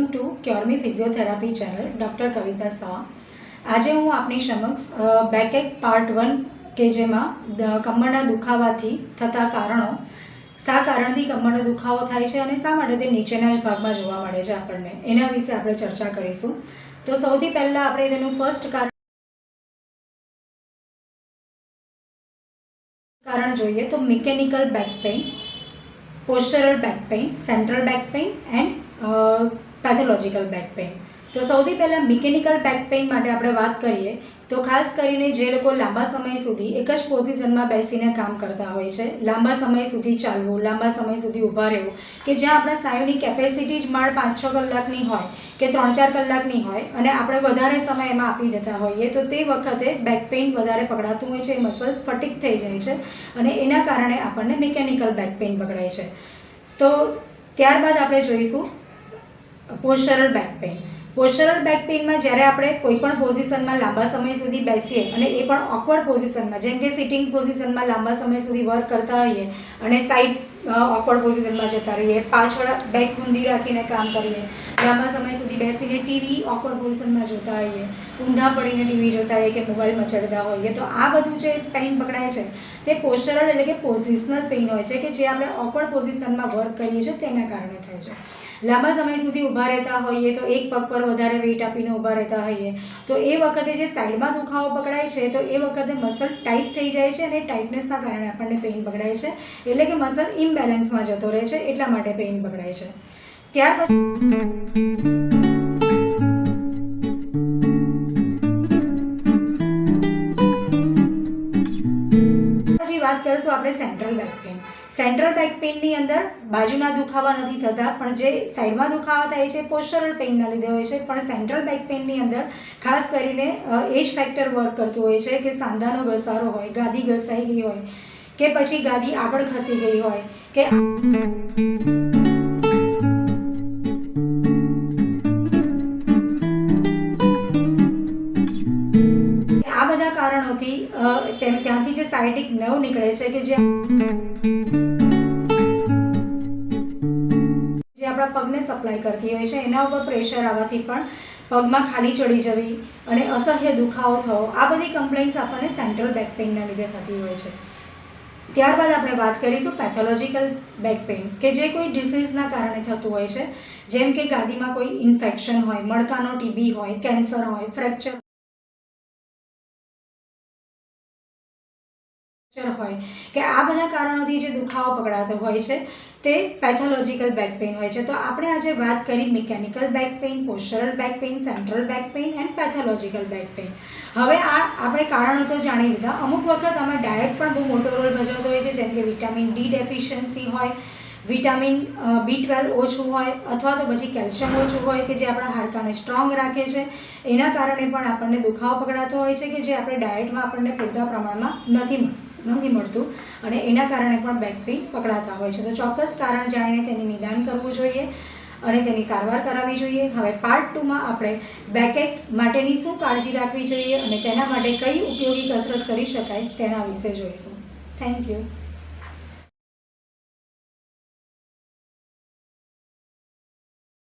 Two ક્યોરમી physiotherapy channel doctor કવિતા શાહ। આજે હું આપની સમક્ષ બેકએક પાર્ટ 1 કે જેમાં કમરના દુખાવાથી થતા કારણો, શા કારણથી કમરનો દુખાવો થાય છે અને શા માટે તે નીચેના જ ભાગમાં જોવા મળે છે આપણને, એના વિશે આપણે ચર્ચા કરીશું। તો સૌથી પહેલાં આપણે તેનું ફર્સ્ટ કારણ જોઈએ તો mechanical back pain, postural back pain, central back pain and pathological back pain. તો સૌથી પહેલાં મિકેનિકલ બેક પેઇન માટે આપણે વાત કરીએ તો ખાસ કરીને જે લોકો લાંબા સમય સુધી એક જ પોઝિશનમાં બેસીને કામ કરતા હોય છે, લાંબા સમય સુધી ચાલવું, લાંબા સમય સુધી ઊભા રહેવું, કે જ્યાં આપણા સ્નાયુની કેપેસિટી જ માળ 5-6 કલાકની હોય કે 3-4 કલાકની હોય અને આપણે વધારે સમય એમાં આપી દેતા હોઈએ તો તે વખતે બેક પેઇન વધારે પકડાતું હોય છે, મસલ્સ ફટીગ થઈ જાય છે અને એના કારણે આપણને મિકેનિકલ બેક પેઇન પકડાય છે। તો ત્યારબાદ આપણે જોઈશું પોસ્ચરલ બેક પેઇન। પોસ્ચરલ બેક પેઇનમાં જ્યારે આપણે કોઈપણ પોઝિશનમાં લાંબા સમય સુધી બેસીએ અને એ પણ ઓકવર્ડ પોઝિશનમાં, જેમ કે સિટિંગ પોઝિશનમાં લાંબા સમય સુધી વર્ક કરતા હોઈએ અને સાઈડ ઓકવર્ડ પોઝિશનમાં જતા રહીએ, પાછળ બેક ઊંધી રાખીને કામ કરીએ, લાંબા સમય સુધી બેસીને ટીવી ઓકવર્ડ પોઝિશનમાં જોતા હોઈએ, ઊંધા પડીને ટીવી જોતા હોઈએ કે મોબાઈલ મચડતા હોઈએ, તો આ બધું જે પેઇન પકડાય છે તે પોસ્ચરલ એટલે કે પોઝિશનલ પેઇન હોય છે કે જે આપણે ઓકવર્ડ પોઝિશનમાં વર્ક કરીએ છીએ તેના કારણે થાય છે। લાંબા સમય સુધી ઊભા રહેતા હોઈએ તો એક પગ પર વધારે વેઇટ આપીને ઊભા રહેતા હોઈએ તો એ વખતે જે સાઈડમાં દુખાવો પકડાય છે તો એ વખતે મસલ ટાઈટ થઈ જાય છે અને ટાઇટનેસના કારણે આપણને પેઇન પકડાય છે, એટલે કે મસલ ઇમ્બેલેન્સમાં જતો રહે છે, એટલા માટે પેઇન પકડાય છે। ત્યાર પછી વાત કરીશું આપણે central back pain. Central back પેઇનની અંદર બાજુના દુખાવા નથી થતા, પણ જે સાઈડમાં દુખાવા થાય છે પોસ્ચરલ પેઇનના લીધે હોય છે, પણ સેન્ટ્રલ બેક પેઇનની અંદર ખાસ કરીને એજ ફેક્ટર વર્ક કરતું હોય છે કે સાંધાનો ઘસારો હોય, ગાદી ઘસાઈ ગઈ હોય કે પછી ગાદી આગળ ખસી ગઈ હોય કે આ બધા કારણોથી ત્યાંથી જે સાયટિક નર્વ નીકળે છે કે જે આપણા પગને સપ્લાય કરતી હોય છે, એના ઉપર પ્રેશર આવવાથી પણ પગમાં ખાલી ચડી જવી અને અસહ્ય દુખાવો થવો, આ બધી કમ્પ્લેન્ટ્સ આપણને સેન્ટ્રલ બેક પેઇનના લીધે થતી હોય છે। ત્યારબાદ આપણે વાત કરીશું પેથોલોજીકલ બેક પેઇન કે જે કોઈ ડિસીઝના કારણે થતું હોય છે, જેમ કે ગાદીમાં કોઈ ઇન્ફેક્શન હોય, મણકાનો ટીબી હોય, કેન્સર હોય, ફ્રેક્ચર હોય કે આ બધા કારણોથી જે દુખાવો પકડાતો હોય છે તે પેથોલોજીકલ બેક પેઇન હોય છે। તો આપણે આજે વાત કરી mechanical back pain, postural back pain, central back pain and pathological back pain. હવે આ આપણે કારણો તો જાણી લીધા, અમુક વખત આમાં ડાયટ પણ બહુ મોટો રોલ ભજવતો હોય છે, જેમ કે વિટામિન ડી ડેફિશિયન્સી હોય, વિટામિન B12 ઓછું હોય અથવા તો પછી કેલ્શિયમ ઓછું હોય કે જે આપણા હાડકાને સ્ટ્રોંગ રાખે છે, એના કારણે પણ આપણને દુખાવો પકડાતો હોય છે કે જે આપણે ડાયટમાં આપણને પૂરતા પ્રમાણમાં નથી મળતું અને એના કારણે પણ બેક પેઇન પકડાતા હોય છે। તો ચોક્કસ કારણ જાણીને તેની નિદાન કરવું જોઈએ અને તેની સારવાર કરાવવી જોઈએ। હવે પાર્ટ 2માં આપણે બેકએક માટેની શું કાળજી રાખવી જોઈએ અને તેના માટે કઈ ઉપયોગી કસરત કરી શકાય તેના વિશે જોઈશું। Thank you.